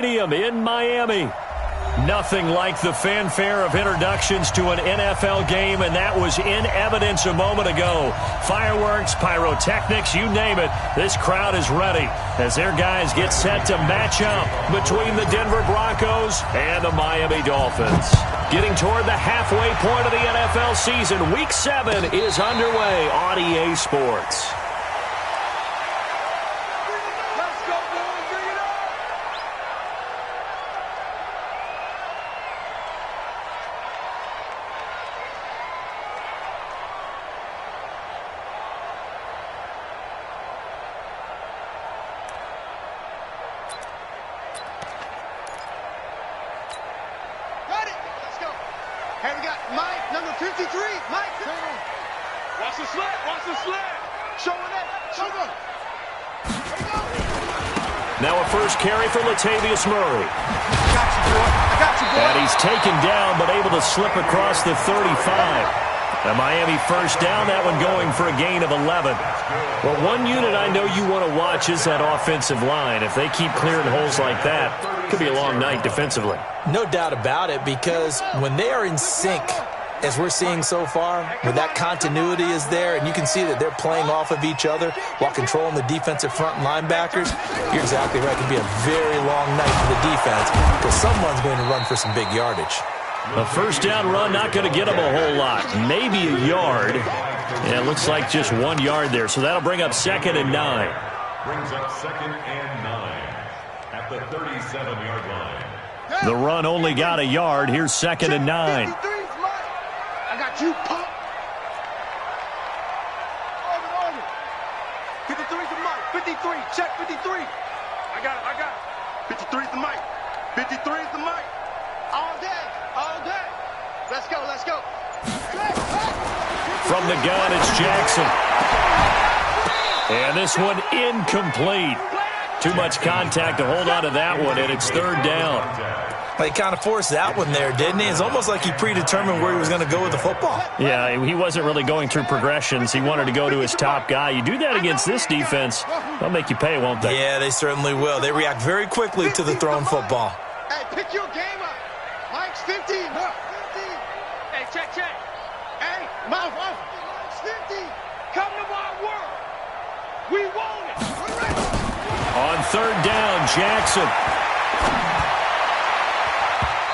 In Miami. Nothing like the fanfare of introductions to an NFL game, and that was in evidence a moment ago. Fireworks, pyrotechnics, you name it. This crowd is ready as their guys get set to match up between the Denver Broncos and the Miami Dolphins. Getting toward the halfway point of the NFL season, Week 7 is underway on EA Sports. Hey, we got Mike, number 53. Mike, watch the sled, watch the sled. Show it up, show it. Here we go. Now a first carry for Latavius Murray. I got you, boy. I got you, boy. And he's taken down, but able to slip across the 35. A Miami first down, that one going for a gain of 11. Well, one unit I know you want to watch is that offensive line. If they keep clearing holes like that, it could be a long night defensively. No doubt about it, because when they are in sync, as we're seeing so far, when that continuity is there, and you can see that they're playing off of each other while controlling the defensive front linebackers, you're exactly right. It can be a very long night for the defense because someone's going to run for some big yardage. A first down run, not going to get them a whole lot. Maybe a yard. Yeah, it looks like just 1 yard there. So that'll bring up 2nd and 9. Brings up 2nd and 9 at the 37-yard line. The run only got a yard. Here's 2nd and 9. I got you, pump. Order. 53 to Mike. 53. Check 53. I got it. 53 to Mike. 53 to Mike. All day. Let's go. From the gun, it's Jackson. And this one incomplete. Too much contact to hold on to that one, and it's 3rd down. Well, he kind of forced that one there, didn't he? It's almost like he predetermined where he was going to go with the football. Yeah, he wasn't really going through progressions. He wanted to go to his top guy. You do that against this defense, they'll make you pay, won't they? Yeah, they certainly will. They react very quickly to the thrown football. Hey, pick your game up. Mike's 50. Hey, check. Hey, mouth off. Mike's 50. Come to my world. We want it. We're ready. On 3rd down, Jackson.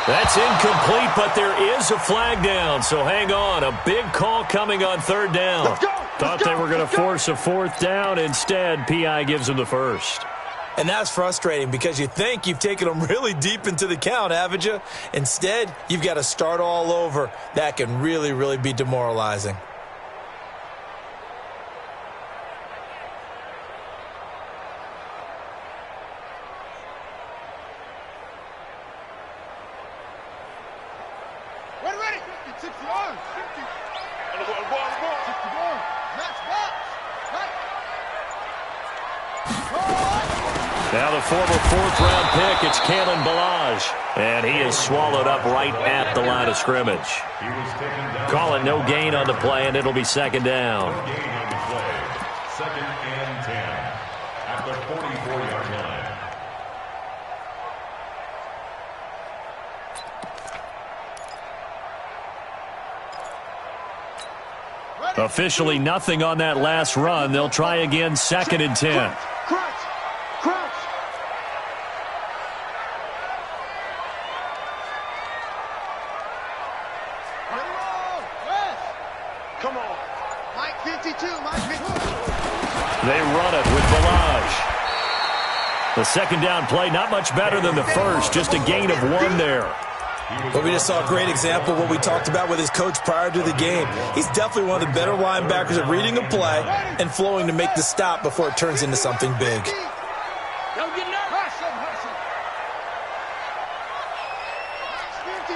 That's incomplete, but there is a flag down, so hang on. A big call coming on 3rd down. Thought they were going to force a 4th down. Instead, P.I. gives them the first. And that's frustrating because you think you've taken them really deep into the count, haven't you? Instead, you've got to start all over. That can really, really be demoralizing. Ready. 60 yards. 50. Ball. 61. Match box. Now the former 4th-round pick, it's Kalen Ballage. And he is swallowed up right at the line of scrimmage. Call it no gain on the play, and it'll be 2nd down. No gain on the play. 2nd and 10 at the 44-yard line. Officially nothing on that last run. They'll try again, 2nd and 10. Crouch. Come on. Mike 52. They run it with Ballage. The 2nd down play, not much better than the first. Just a gain of 1 there. Well, we just saw a great example of what we talked about with his coach prior to the game. He's definitely one of the better linebackers at reading a play and flowing to make the stop before it turns into something big. Don't get nervous.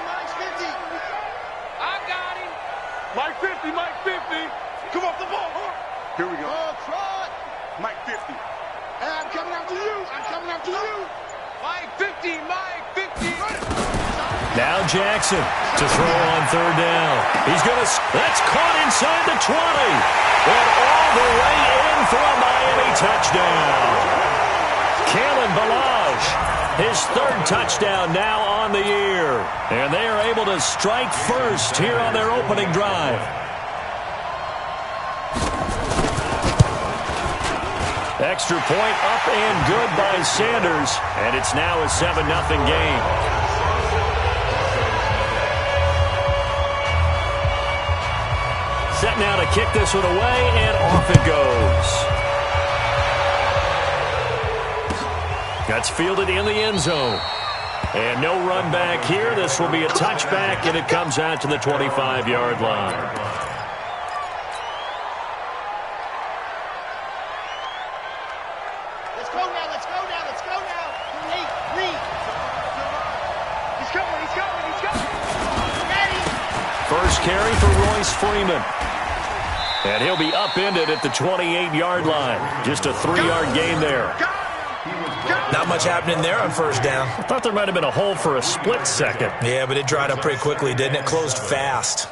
Mike's 50. I got him. Mike 50. Come off the ball. Here we go. Mike 50. Hey, I'm coming after you. Mike 50. Now Jackson to throw on 3rd down. He's going to... That's caught inside the 20. And all the way in for a Miami touchdown. Kalen Ballage. His third touchdown now on the year. And they are able to strike first here on their opening drive. Extra point up and good by Sanders. And it's now a 7-0 game. Set now to kick this one away, and off it goes. That's fielded in the end zone. And no run back here. This will be a touchback, and it comes out to the 25-yard line. Let's go now, let's go now, let's go now. Reed. He's coming. Ready. First carry for Royce Freeman. And he'll be upended at the 28-yard line. Just a 3-yard gain there. Not much happening there on first down. I thought there might have been a hole for a split second. Yeah, but it dried up pretty quickly, didn't it? Closed fast.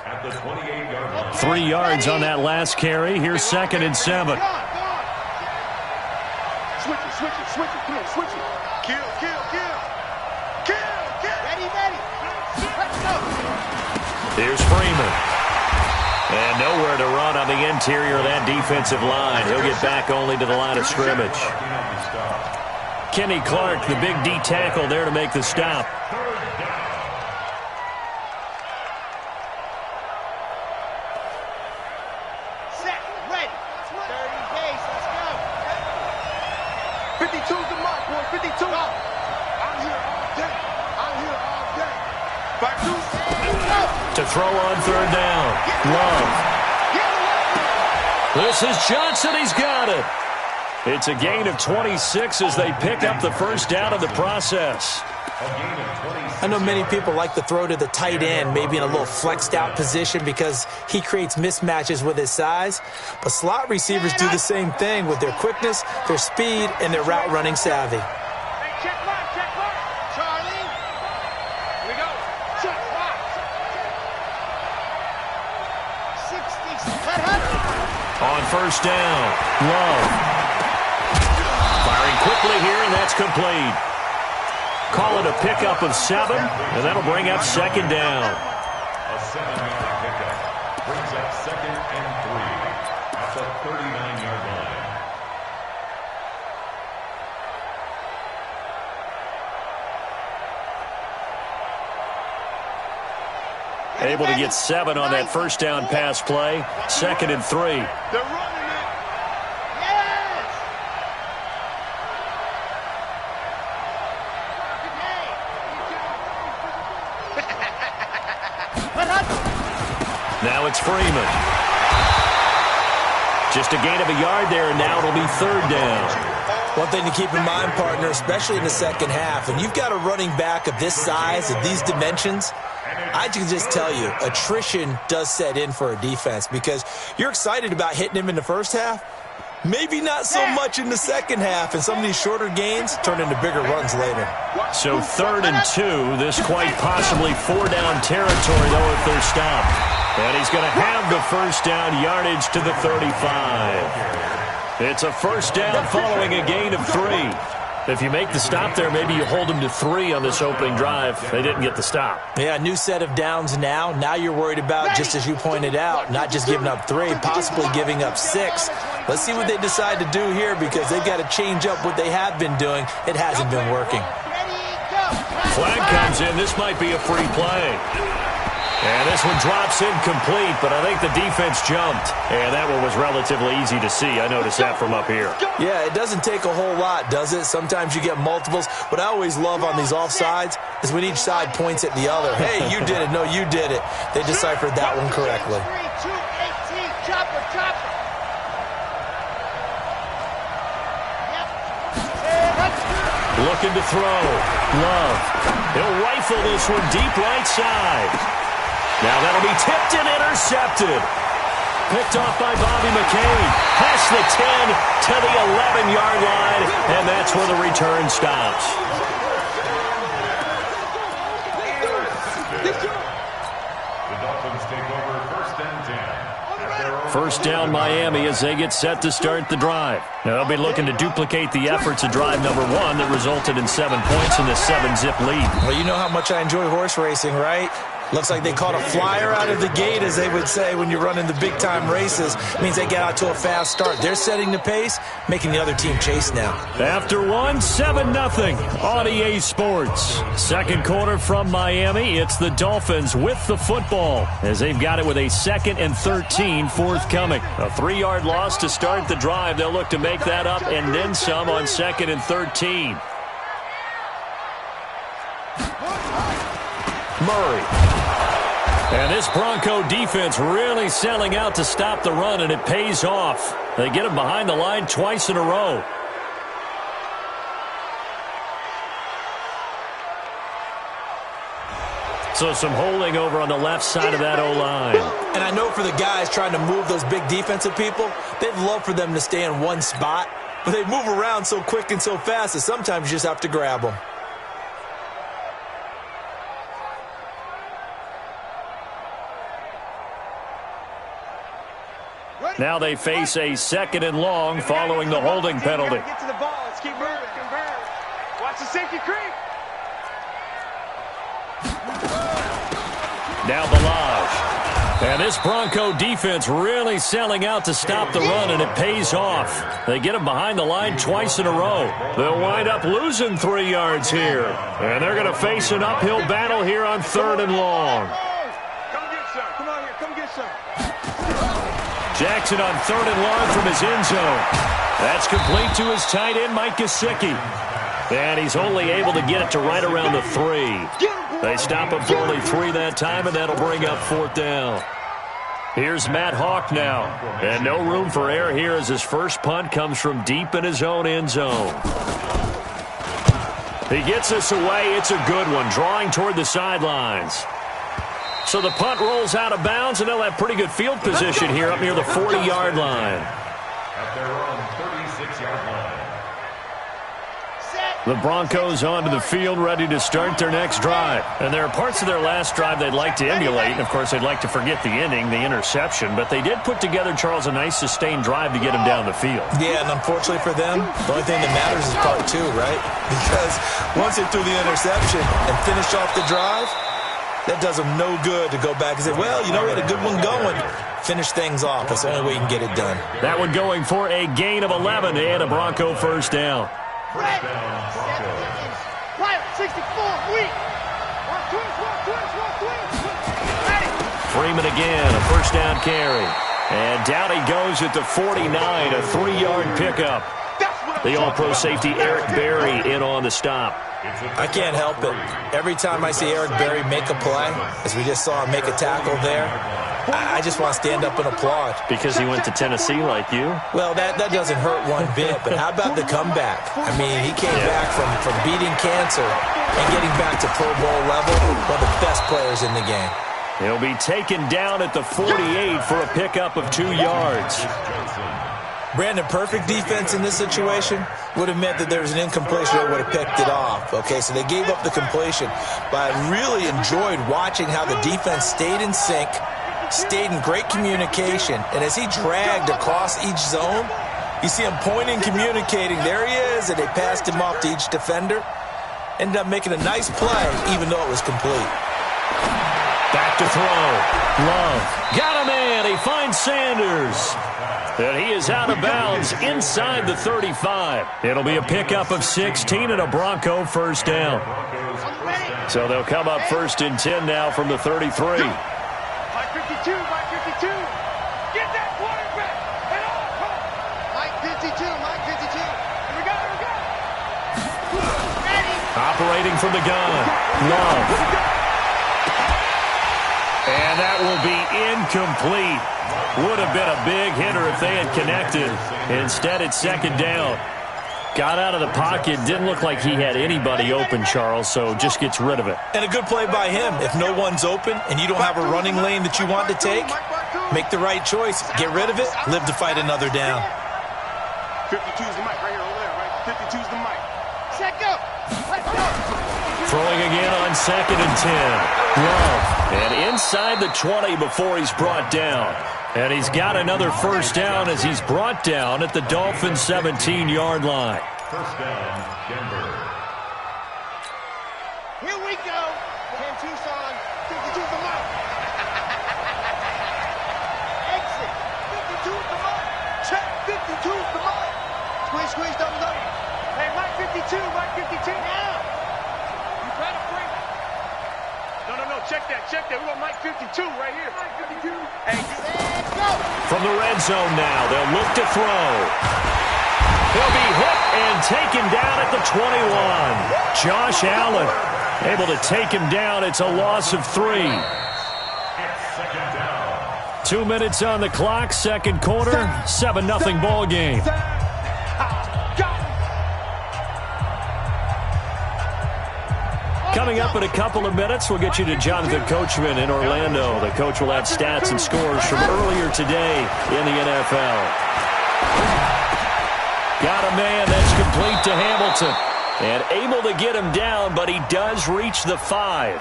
3 yards on that last carry. Here's 2nd and 7. Switch it. Come on, switch it. Kill. Ready. Let's go. Here's Freeman. And nowhere to run on the interior of that defensive line. He'll get back only to the line of scrimmage. Kenny Clark, the big D tackle there to make the stop. Set, ready. 30 pace, let's go. 52's the mark, boy. 52. I'm here all day. Back To throw on third down. Love. This is Johnson. He's got it. It's a gain of 26 as they pick up the first down in the process. I know many people like to throw to the tight end, maybe in a little flexed out position because he creates mismatches with his size. But slot receivers do the same thing with their quickness, their speed, and their route running savvy. Check mark. Charlie. Here we go. Check mark. 60. On first down, Love. Firing quickly here, and that's complete. Call it a pickup of 7, and that'll bring up 2nd down. A 7-yard pickup brings up 2nd and 3 at the 39-yard line. Able to get 7 on that first down pass play. 2nd and 3. They're running it. Yes. Now it's Freeman. Just a gain of a yard there, and now it'll be 3rd down. One thing to keep in mind, partner, especially in the second half, and you've got a running back of this size, of these dimensions, I can just tell you, attrition does set in for a defense because you're excited about hitting him in the first half. Maybe not so much in the second half, and some of these shorter gains turn into bigger runs later. So 3rd and 2, this quite possibly 4-down territory, though, if they're stopped. And he's going to have the first down yardage to the 35. It's a first down following a gain of 3. If you make the stop there, maybe you hold them to 3 on this opening drive. They didn't get the stop. Yeah, new set of downs now. Now you're worried about, just as you pointed out, not just giving up 3, possibly giving up 6. Let's see what they decide to do here because they've got to change up what they have been doing. It hasn't been working. Flag comes in. This might be a free play. And this one drops incomplete, but I think the defense jumped. And that one was relatively easy to see. I noticed that from up here. Yeah, it doesn't take a whole lot, does it? Sometimes you get multiples. What I always love on these offsides is when each side points at the other. Hey, you did it. No, you did it. They deciphered that one correctly. 3-2-18. Chopper. Looking to throw. Love. He'll rifle this one deep right side. Now that'll be tipped and intercepted. Picked off by Bobby McCain. Past the 10 to the 11-yard line, and that's where the return stops. The Dolphins take over 1st and 10 at their own First down Miami as they get set to start the drive. Now they'll be looking to duplicate the efforts of drive number 1 that resulted in 7 points in the 7-zip lead. Well, you know how much I enjoy horse racing, right? Looks like they caught a flyer out of the gate, as they would say when you're running the big-time races. It means they get out to a fast start. They're setting the pace, making the other team chase now. After 1, 7-0 on EA Sports. Second quarter from Miami. It's the Dolphins with the football as they've got it with a 2nd and 13 forthcoming. A 3-yard loss to start the drive. They'll look to make that up and then some on 2nd and 13. Murray. And this Bronco defense really selling out to stop the run, and it pays off. They get him behind the line twice in a row. So some holding over on the left side of that O-line. And I know for the guys trying to move those big defensive people, they'd love for them to stay in one spot, but they move around so quick and so fast that sometimes you just have to grab them. Now they face a 2nd and long following the holding penalty. Get to the ball. Let's keep moving. Watch the safety creep. Now Balaj. And this Bronco defense really selling out to stop the run, and it pays off. They get him behind the line twice in a row. They'll wind up losing 3 yards here. And they're going to face an uphill battle here on 3rd and long. Come get some. Come on here. Come get some. Jackson on 3rd and long from his end zone. That's complete to his tight end, Mike Gesicki. And he's only able to get it to right around the 3. They stop him for only 3 that time, and that'll bring up 4th down. Here's Matt Hawk now. And no room for error here as his first punt comes from deep in his own end zone. He gets this away. It's a good one, drawing toward the sidelines. So the punt rolls out of bounds, and they'll have pretty good field position here up near the 40-yard line. At their own 36-yard line. The Broncos onto the field, ready to start their next drive. And there are parts of their last drive they'd like to emulate. And, of course, they'd like to forget the ending, the interception. But they did put together, Charles, a nice sustained drive to get him down the field. Yeah, and unfortunately for them, the only thing that matters is part 2, right? Because once they threw the interception and finished off the drive, that does them no good to go back and say, well, you know, we had a good one going. Finish things off. That's the only way you can get it done. That one going for a gain of 11 and a Bronco first down. First down, Broncos. 64, weak. Freeman again, a first down carry. And down he goes at the 49, a 3-yard pickup. The All-Pro safety Eric Berry in on the stop. I can't help it. Every time I see Eric Berry make a play, as we just saw him make a tackle there, I just want to stand up and applaud. Because he went to Tennessee like you? Well, that doesn't hurt one bit, but how about the comeback? I mean, he came back from beating cancer and getting back to Pro Bowl level, one of the best players in the game. He'll be taken down at the 48 for a pickup of 2 yards. Brandon, perfect defense in this situation would have meant that there was an incompletion that would have picked it off. Okay, so they gave up the completion, but I really enjoyed watching how the defense stayed in sync, stayed in great communication, and as he dragged across each zone, you see him pointing, communicating. There he is, and they passed him off to each defender. Ended up making a nice play, even though it was complete. Back to throw. Love. Got him in. He finds Sanders. And he is out of bounds inside the 35. It'll be a pickup of 16 and a Bronco first down. So they'll come up 1st and 10 now from the 33. Mike 52, Mike 52. Get that quarterback. And Mike 52, Mike 52. Here we go, here we go. Ready. Operating from the gun. Love. And that will be incomplete. Would have been a big hitter if they had connected. Instead, it's 2nd down. Got out of the pocket. Didn't look like he had anybody open, Charles, so just gets rid of it. And a good play by him. If no one's open and you don't have a running lane that you want to take, make the right choice. Get rid of it. Live to fight another down. 52's the mic right here over there, right? 52's the mic. Set go. Let's go. Throwing again on 2nd and 10. Love. And inside the 20 before he's brought down. And he's got another first down as he's brought down at the Dolphins' 17-yard line. First down, Denver. Here we go. Cam Tucson, 52 the mark. Exit, 52 the mark. Check, 52 the mark. Squeeze, squeeze, double, double. Hey, Mike 52, Mike 52 now. You try to bring it. No, check that. We want Mike 52 right here. Mike 52. Hey, let's go. From the red zone now, they'll look to throw. He'll be hit and taken down at the 21. Josh Allen able to take him down. It's a loss of 3. It's second down. 2 minutes on the clock, second quarter, 7-0 ball game. Coming up in a couple of minutes, we'll get you to Jonathan Coachman in Orlando. The coach will have stats and scores from earlier today in the NFL. Got a man that's complete to Hamilton. And able to get him down, but he does reach the 5.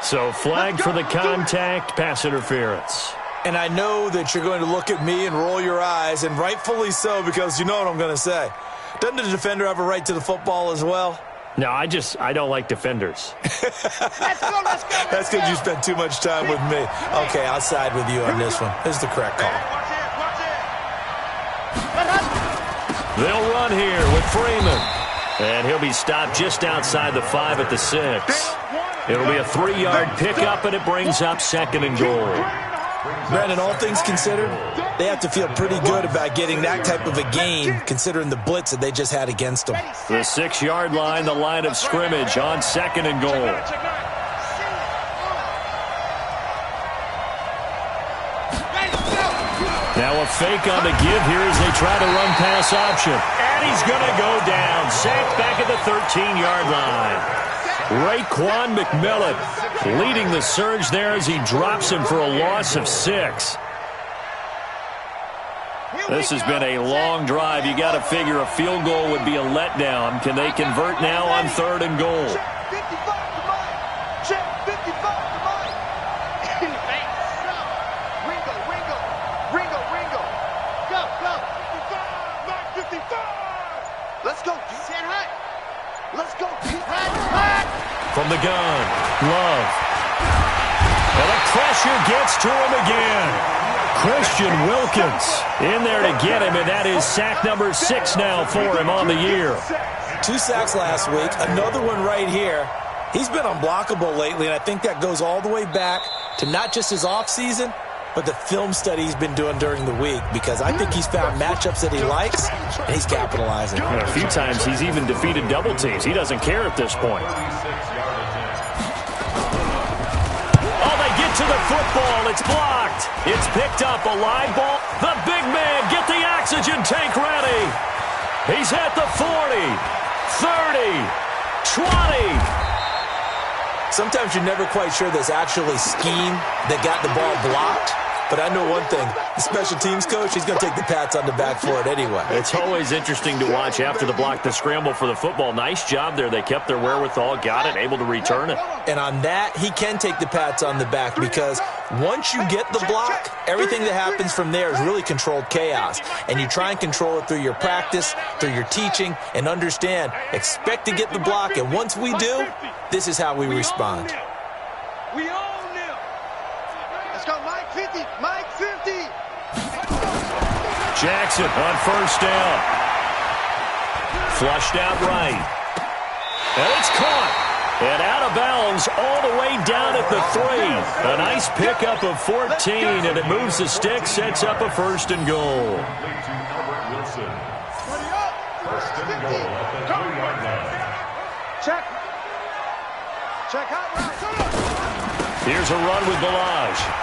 So flag for the contact, pass interference. And I know that you're going to look at me and roll your eyes, and rightfully so, because you know what I'm going to say. Doesn't the defender have a right to the football as well? No, I don't like defenders. Let's go. That's because you spent too much time with me. Okay, I'll side with you on this one. This is the correct call. They'll run here with Freeman. And he'll be stopped just outside the 5 at the 6. It'll be a 3-yard pickup, and it brings up 2nd and goal. Brandon, all things considered, they have to feel pretty good about getting that type of a gain, considering the blitz that they just had against them. The 6-yard line, the line of scrimmage on 2nd and goal. Now a fake on the give here as they try to run pass option. And he's going to go down. Sacked back at the 13-yard line. Raekwon McMillan leading the surge there as he drops him for a loss of 6. This has been a long drive. You got to figure a field goal would be a letdown. Can they convert now on 3rd and goal? Let's go. Stand high. Let's go. From the gun, Love. And the pressure gets to him again. Christian Wilkins in there to get him, and that is sack number 6 now for him on the year. 2 sacks last week, another one right here. He's been unblockable lately, and I think that goes all the way back to not just his offseason, but the film study he's been doing during the week, because I think he's found matchups that he likes, and he's capitalizing. And a few times he's even defeated double teams. He doesn't care at this point. Oh, they get to the football. It's blocked. It's picked up. A live ball. The big man, get the oxygen tank ready. He's at the 40, 30, 20. Sometimes you're never quite sure there's actually scheme that got the ball blocked. But I know one thing, the special teams coach, he's going to take the pats on the back for it anyway. It's always interesting to watch after the block, the scramble for the football. Nice job there. They kept their wherewithal, got it, able to return it. And on that, he can take the pats on the back, because once you get the block, everything that happens from there is really controlled chaos. And you try and control it through your practice, through your teaching, and understand, expect to get the block, and once we do, this is how we respond. We own them. Let's go, Mike 50. Mike 50. Jackson on first down. Flushed out right. And it's caught. And out of bounds all the way down at the 3. A nice pickup of 14, and it moves the stick, sets up a 1st and goal. First and goal at the 2-yard line. Check. Check out. Here's a run with Balaj.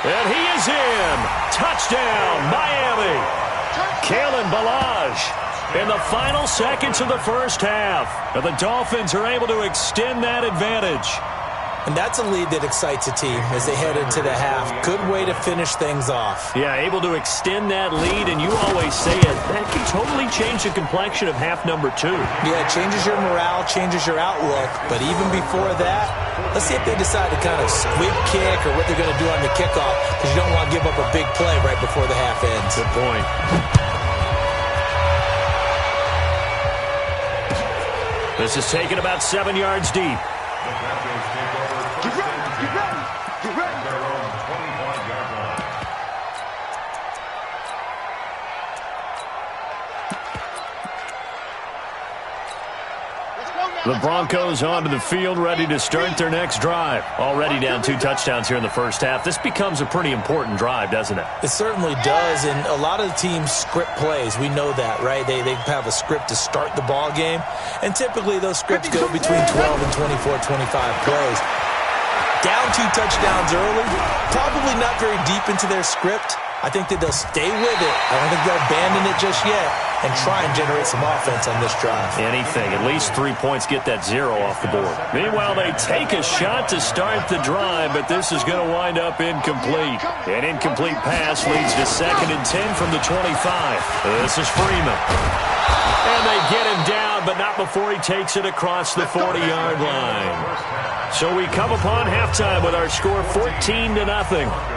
And he is in. Touchdown, Miami. Kalen Balaj in the final seconds of the first half. And the Dolphins are able to extend that advantage. And that's a lead that excites a team as they head into the half. Good way to finish things off. Yeah, able to extend that lead, and you always say it, that can totally change the complexion of half number 2. Yeah, it changes your morale, changes your outlook. But even before that, let's see if they decide to kind of squib kick or what they're going to do on the kickoff, because you don't want to give up a big play right before the half ends. Good point. This is taken about 7 yards deep. Get ready, get ready, get ready. Their own 25-yard line. The Broncos onto the field, ready to start their next drive. Already down 2 touchdowns here in the first half. This becomes a pretty important drive, doesn't it? It certainly does, and a lot of the teams script plays. We know that, right? They have a script to start the ball game, and typically those scripts go between 12 and 24, 25 plays. Down 2 touchdowns early, probably not very deep into their script. I think that they'll stay with it. I don't think they'll abandon it just yet and try and generate some offense on this drive. Anything. At least 3 points, get that 0 off the board. Meanwhile, they take a shot to start the drive, but this is going to wind up incomplete. An incomplete pass leads to 2nd and 10 from the 25. This is Freeman. And they get him down, but not before he takes it across the 40-yard line. So we come upon halftime with our score 14-0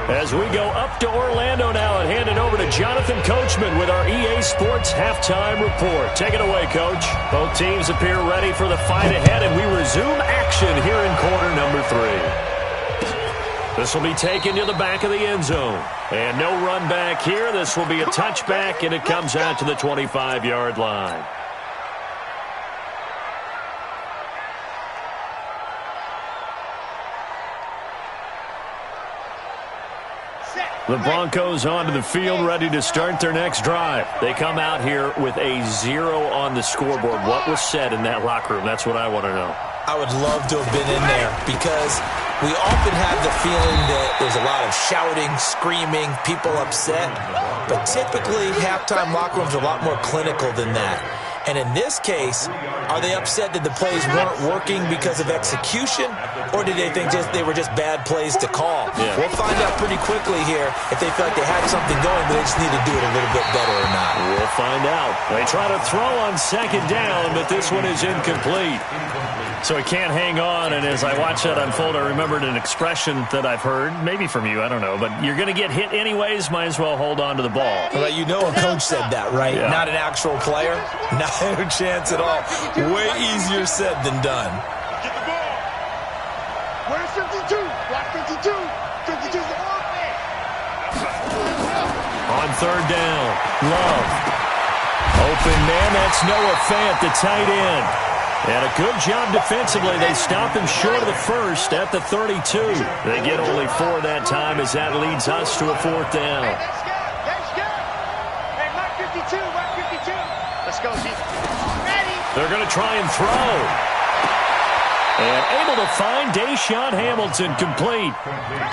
as we go up to Orlando now and hand it over to Jonathan Coachman with our EA Sports halftime report. Take it away, Coach. Both teams appear ready for the fight ahead, and we resume action here in quarter number 3. This will be taken to the back of the end zone. And no run back here. This will be a touchback, and it comes out to the 25-yard line. The Broncos onto the field, ready to start their next drive. They come out here with a 0 on the scoreboard. What was said in that locker room? That's what I want to know. I would love to have been in there because we often have the feeling that there's a lot of shouting, screaming, people upset. But typically, halftime locker rooms are a lot more clinical than that. And in this case, are they upset that the plays weren't working because of execution, or did they think they were just bad plays to call? Yeah. We'll find out pretty quickly here if they feel like they had something going, but they just need to do it a little bit better or not. We'll find out. They try to throw on 2nd down, but this one is incomplete. So he can't hang on, and as I watch that unfold, I remembered an expression that I've heard, maybe from you, I don't know, but you're going to get hit anyways, might as well hold on to the ball. Well, you know a coach said that, right? Yeah. Not an actual player. Not a chance at all. Way easier said than done. Get the ball. Where's 52? Block 52. 52's the offense. On 3rd down, Love. Open man, that's Noah Fant, the tight end. And a good job defensively. They stop him short of the first at the 32. They get only 4 that time as that leads us to a 4th down. Hey, that's good. That's good. Hey, Mark 52. Mark 52. Let's go, G. Ready. They're going to try and throw. And able to find Deshaun Hamilton complete.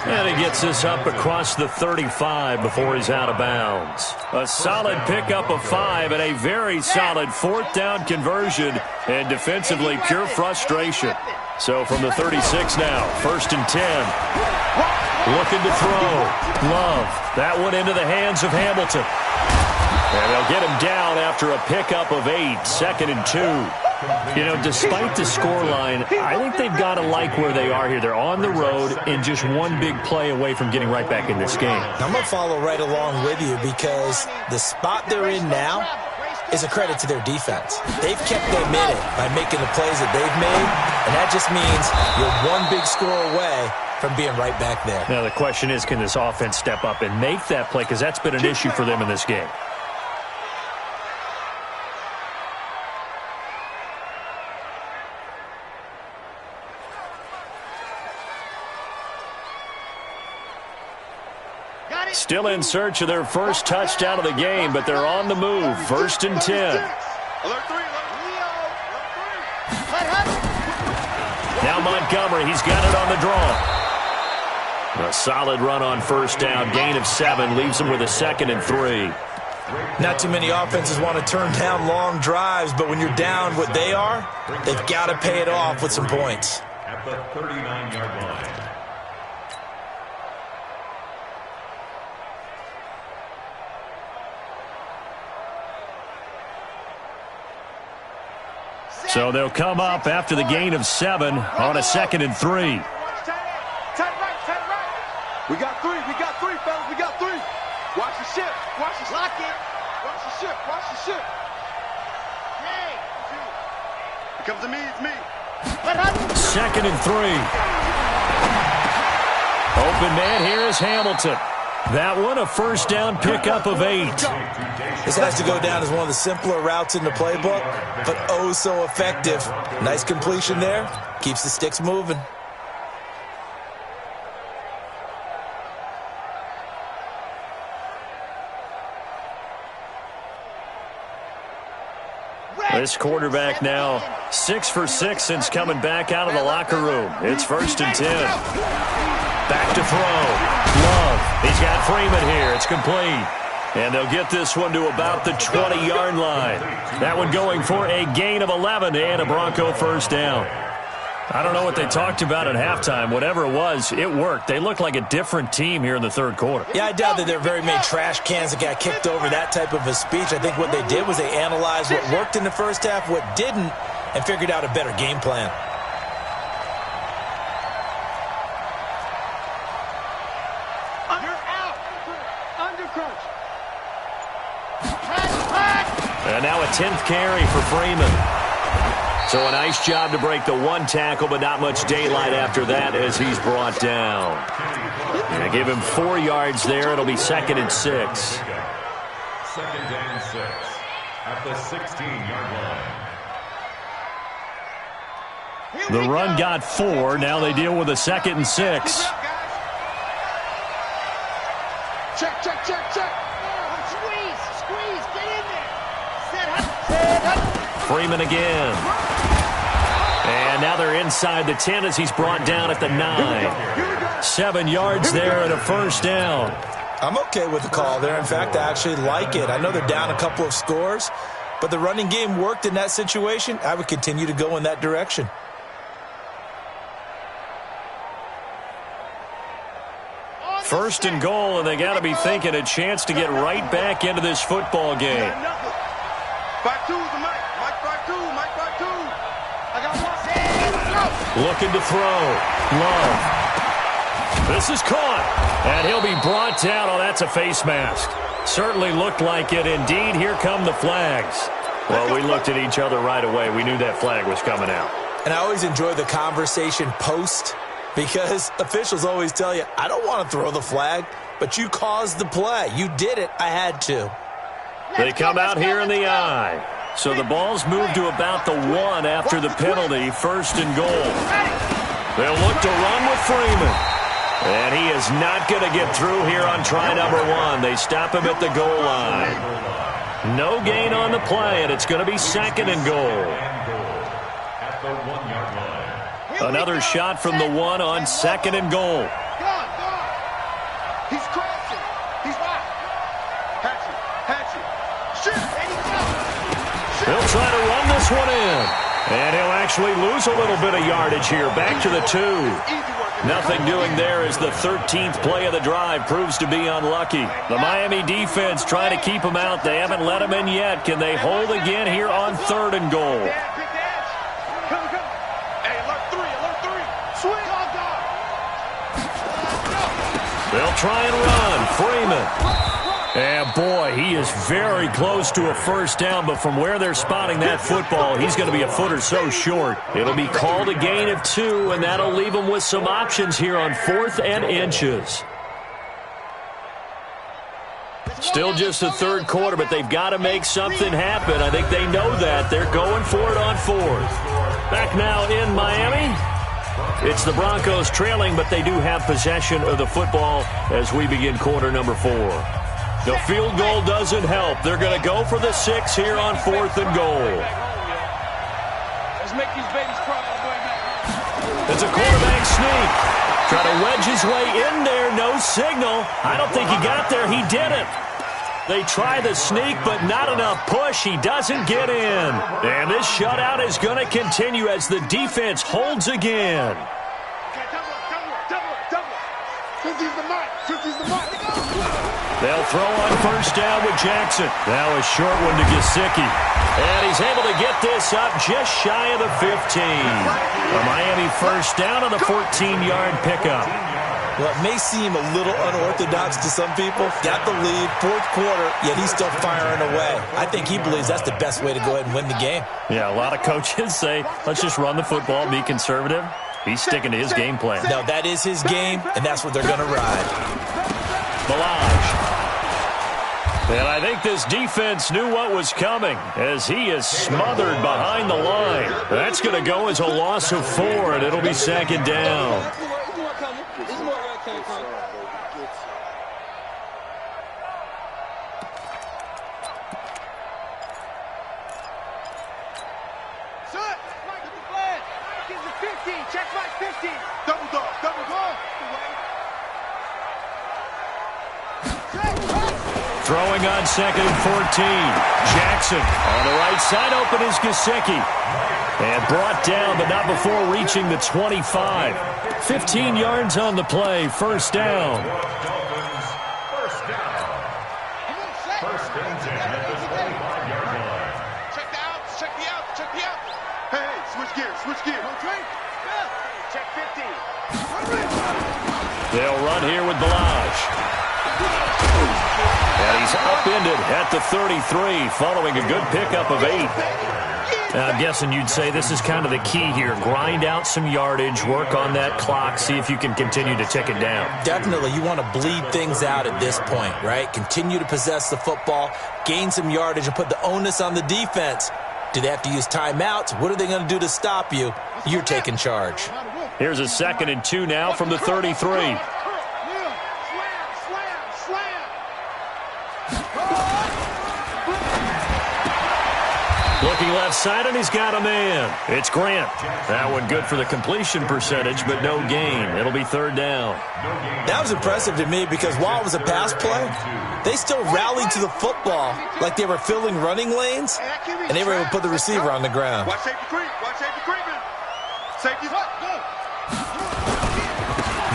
And he gets this up across the 35 before he's out of bounds. A solid pickup of 5 and a very solid 4th down conversion. And defensively, pure frustration. So from the 36 now, 1st and 10. Looking to throw. Love. That one into the hands of Hamilton. And they'll get him down after a pickup of 8, 2nd and 2. You know, despite the scoreline, I think they've got to like where they are here. They're on the road and just one big play away from getting right back in this game. I'm going to follow right along with you because the spot they're in now is a credit to their defense. They've kept them in it by making the plays that they've made, and that just means you're one big score away from being right back there. Now, the question is, can this offense step up and make that play? Because that's been an issue for them in this game. Still in search of their first touchdown of the game, but they're on the move. 1st and 10. Alert 3. Now Montgomery, he's got it on the draw. A solid run on 1st down. Gain of 7 leaves him with a 2nd and 3. Not too many offenses want to turn down long drives, but when you're down what they are, they've got to pay it off with some points. at the 39-yard line. So they'll come up after the gain of 7 on a 2nd and 3. We got three, fellas, we got 3. Watch the ship, watch the lock it. Watch the ship, watch the ship. Hey, it comes to me, it's me. 2nd and 3. Open man here is Hamilton. That one a first down pickup of 8. This has to go down as one of the simpler routes in the playbook, but oh so effective. Nice completion there. Keeps the sticks moving. This quarterback now 6 for 6 since coming back out of the locker room. It's 1st and 10. Back to throw. Love. He's got Freeman here. It's complete. And they'll get this one to about the 20-yard line. That one going for a gain of 11 and a Bronco first down. I don't know what they talked about at halftime. Whatever it was, it worked. They looked like a different team here in the third quarter. Yeah, I doubt that there are very many trash cans that got kicked over that type of a speech. I think what they did was they analyzed what worked in the first half, what didn't, and figured out a better game plan. And now a 10th carry for Freeman. So a nice job to break the 1 tackle, but not much daylight after that as he's brought down. And give him 4 yards there. It'll be 2nd and 6. 2nd and 6 at the 16-yard line. The run got 4. Now they deal with a 2nd and 6. Check. Squeeze, get in there. Freeman again. And now they're inside the 10 as he's brought down at the 9. 7 yards there and a first down. I'm okay with the call there. In fact, I actually like it. I know they're down a couple of scores, but the running game worked in that situation. I would continue to go in that direction. First and goal, and they got to be thinking a chance to get right back into this football game. 5-2 is the Mike. Mike 5-2. Mike 5-2. I got one. Looking to throw. Love. This is caught. And he'll be brought down. Oh, that's a face mask. Certainly looked like it. Indeed, here come the flags. Well, we looked at each other right away. We knew that flag was coming out. And I always enjoy the conversation post, because officials always tell you, I don't want to throw the flag, but you caused the play. You did it. I had to. They come out here in the I. So the ball's moved to about the 1 after the penalty. 1st and goal. They'll look to run with Freeman. And he is not going to get through here on try number 1. They stop him at the goal line. No gain on the play, and it's going to be 2nd and goal. At the 1-yard line. Another shot from the 1 on 2nd and goal. He's crashing. He's out. Hatchet. Shit. He'll try to run this one in. And he'll actually lose a little bit of yardage here. Back to the 2. Nothing doing there as the 13th play of the drive proves to be unlucky. The Miami defense trying to keep him out. They haven't let him in yet. Can they hold again here on 3rd and goal? They'll try and run. Freeman. And boy, he is very close to a first down, but from where they're spotting that football, he's going to be a foot or so short. It'll be called a gain of 2, and that'll leave them with some options here on 4th and inches. Still just the 3rd quarter, but they've got to make something happen. I think they know that. They're going for it on 4th. Back now in Miami. It's the Broncos trailing, but they do have possession of the football as we begin quarter number 4. The field goal doesn't help. They're going to go for the 6 here on 4th and goal. Let's make these babies cry all the way back. It's a quarterback sneak. Try to wedge his way in there. No signal. I don't think he got there. He did it. They try the sneak, but not enough push. He doesn't get in. And this shutout is going to continue as the defense holds again. They'll throw on first down with Jackson. Now a short one to Gesicki. And he's able to get this up just shy of the 15. A Miami first down on the 14-yard pickup. Well, it may seem a little unorthodox to some people. Got the lead, fourth quarter, yet he's still firing away. I think he believes that's the best way to go ahead and win the game. Yeah, a lot of coaches say, let's just run the football, be conservative. He's sticking to his game plan. No, that is his game, and that's what they're going to ride. Balaj. And I think this defense knew what was coming as he is smothered behind the line. That's going to go as a loss of 4, and it'll be second down. Throwing on second and 14. Jackson on the right side. Open is Gesicki. And brought down, but not before reaching the 25. 15 yards on the play. First down. First and 10 at the 25-yard line. Check the outs, check the outs, check the outs. Hey, switch gears, switch gears. Check 50. They'll run here with Balaj. And he's upended at the 33, following a good pickup of 8. Now, I'm guessing you'd say this is kind of the key here. Grind out some yardage, work on that clock, see if you can continue to tick it down. Definitely, you want to bleed things out at this point, right? Continue to possess the football, gain some yardage, and put the onus on the defense. Do they have to use timeouts? What are they going to do to stop you? You're taking charge. Here's a 2nd and 2 now from the 33. Looking left side, and he's got a man. It's Grant. That one good for the completion percentage, but no gain. It'll be third down. That was impressive to me because while it was a pass play, they still rallied to the football like they were filling running lanes, and they were able to put the receiver on the ground. Watch safety creep. Watch safety creeping. Safety's up. Go.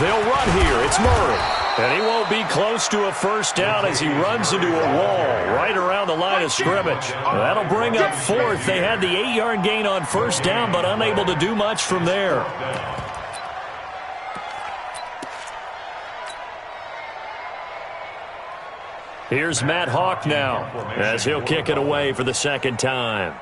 They'll run here. It's Murray. And he won't be close to a first down as he runs into a wall right around the line of scrimmage. That'll bring up 4th. They had the 8-yard gain on first down, but unable to do much from there. Here's Matt Hawk now as he'll kick it away for the second time.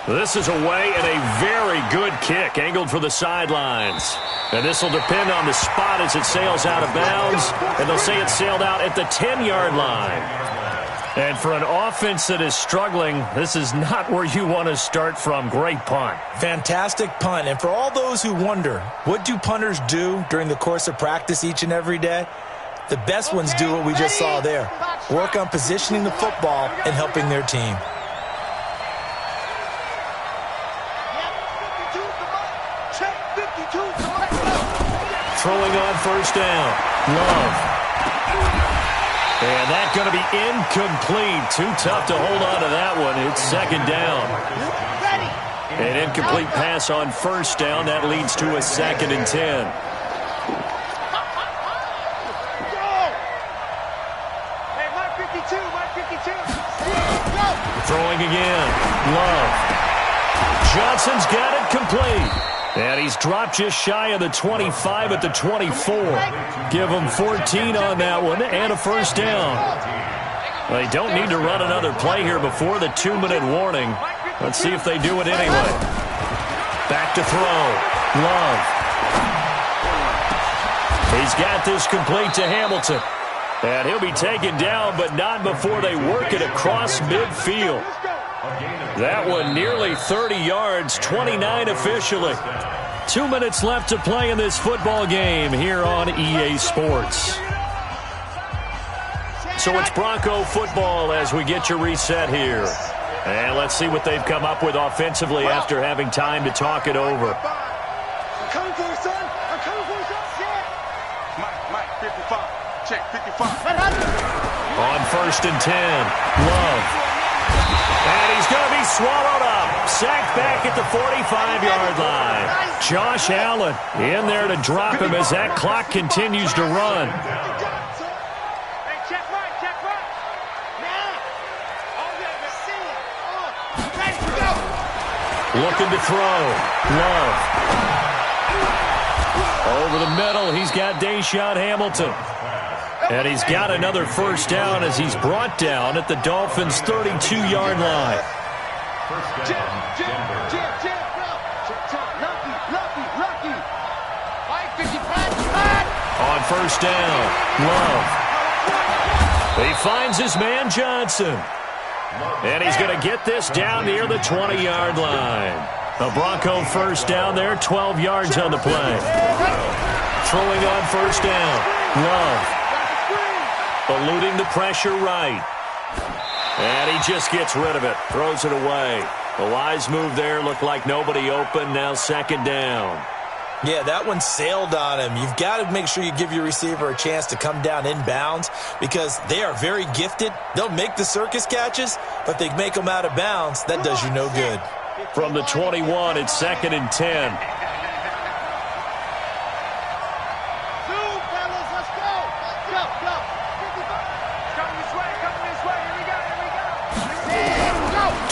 This is away and a very good kick, angled for the sidelines. And this will depend on the spot as it sails out of bounds. And they'll say it sailed out at the 10-yard line. And for an offense that is struggling, this is not where you want to start from. Great punt. Fantastic punt. And for all those who wonder, what do punters do during the course of practice each and every day? The best ones do what we just saw there. Work on positioning the football and helping their team. Throwing on first down. Love. And that's going to be incomplete. Too tough to hold on to that one. It's second down. An incomplete pass on first down. That leads to a 2nd and 10. Throwing again. Love. Johnson's got it complete. And he's dropped just shy of the 25 at the 24. Give him 14 on that one and a first down. They don't need to run another play here before the 2-minute warning. Let's see if they do it anyway. Back to throw. Love. He's got this complete to Hamilton. And he'll be taken down, but not before they work it across midfield. That one nearly 30 yards, 29 officially. 2 minutes left to play in this football game here on EA Sports. So it's Bronco football as we get you reset here. And let's see what they've come up with offensively after having time to talk it over. I'm coming for you, son. I'm coming for you, son. Mike, 55. Check, 55. On 1st and 10, Love. And he's going to be swallowed up. Sacked back at the 45-yard line. Josh Allen in there to drop him as that clock continues to run. Looking to throw. Love. Over the middle, he's got Deshaun Hamilton. And he's got another first down as he's brought down at the Dolphins' 32-yard line. On 1st down, Love. He finds his man Johnson. And he's going to get this down near the 20-yard line. A Bronco first down there, 12 yards on the play. Throwing on 1st down, Love. Eluding the pressure right. And he just gets rid of it. Throws it away. A wise move there. Looked like nobody open. Now 2nd down. Yeah, that one sailed on him. You've got to make sure you give your receiver a chance to come down inbounds because they are very gifted. They'll make the circus catches, but they make them out of bounds. That does you no good. From the 21, it's 2nd and 10.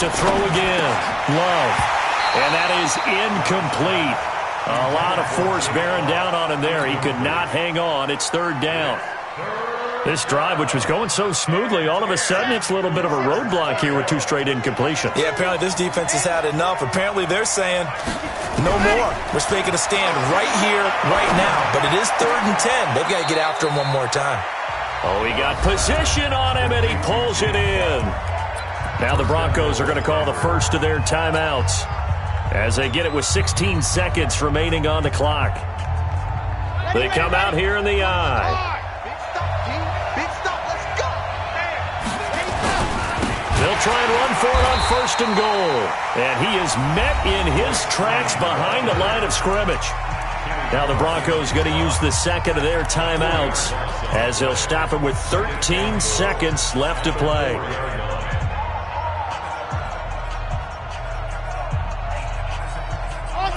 To throw again, Love. And that is incomplete. A lot of force bearing down on him there. He could not hang on. It's 3rd down. This drive, which was going so smoothly, all of a sudden it's a little bit of a roadblock here with 2 straight incompletions. Yeah, apparently this defense has had enough. Apparently they're saying, no more. We're making a stand right here, right now. But it is 3rd and 10. They've got to get after him one more time. Oh, he got position on him, and he pulls it in. Now the Broncos are going to call the first of their timeouts as they get it with 16 seconds remaining on the clock. They come out here in the eye. They'll try and run for it on 1st and goal. And he is met in his tracks behind the line of scrimmage. Now the Broncos going to use the 2nd of their timeouts as they'll stop him with 13 seconds left to play.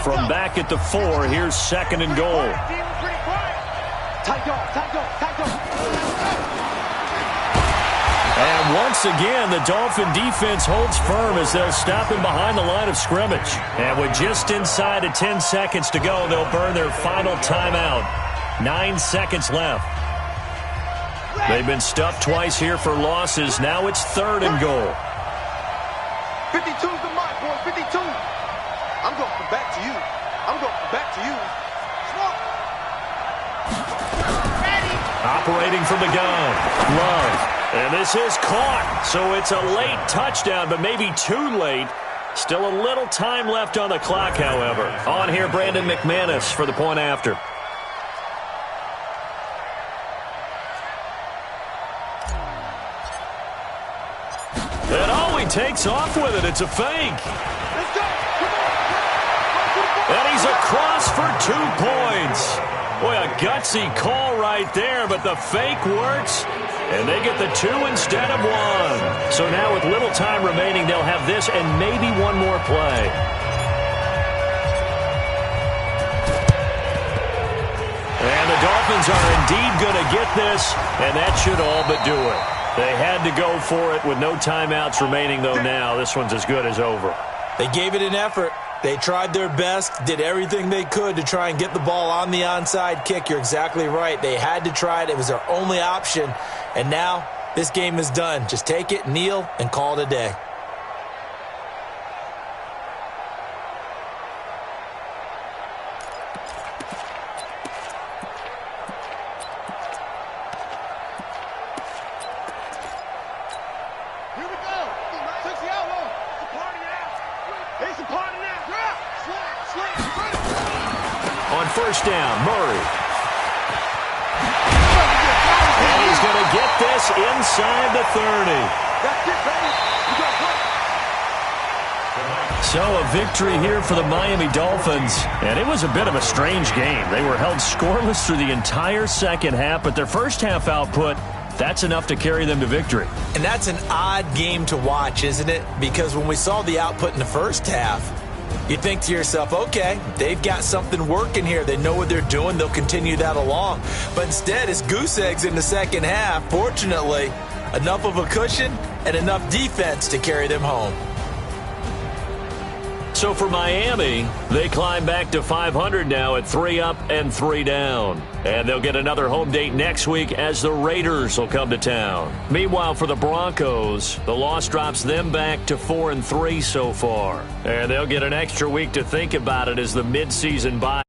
From back at the 4, here's 2nd and goal. And once again, the Dolphin defense holds firm as they'll stop him behind the line of scrimmage. And with just inside of 10 seconds to go, they'll burn their final timeout. 9 seconds left. They've been stuffed twice here for losses. Now it's 3rd and goal. 52's the mark, boys. 52. I'm going from back to you. I'm going from back to you. Operating from the gun. Love. And this is caught. So it's a late touchdown, but maybe too late. Still a little time left on the clock, however. On here, Brandon McManus for the point after. And oh, he takes off with it. It's a fake. And he's across for 2 points. Boy, a gutsy call right there, but the fake works, and they get the 2 instead of 1. So now with little time remaining, they'll have this and maybe one more play. And the Dolphins are indeed going to get this, and that should all but do it. They had to go for it with no timeouts remaining, though now. This one's as good as over. They gave it an effort. They tried their best, did everything they could to try and get the ball on the onside kick. You're exactly right. They had to try it. It was their only option. And now this game is done. Just take it, kneel, and call it a day. on first down, Murray. And he's going to get this inside the 30. That's it, baby. You got to So a victory here for the Miami Dolphins. And it was a bit of a strange game. They were held scoreless through the entire second half, but their first half output, that's enough to carry them to victory. And that's an odd game to watch, isn't it? Because when we saw the output in the first half, you think to yourself, okay, they've got something working here. They know what they're doing. They'll continue that along. But instead, it's goose eggs in the second half. Fortunately, enough of a cushion and enough defense to carry them home. So for Miami, they climb back to 500 now at 3 up and 3 down. And they'll get another home date next week as the Raiders will come to town. Meanwhile, for the Broncos, the loss drops them back to 4 and 3 so far. And they'll get an extra week to think about it as the midseason bye.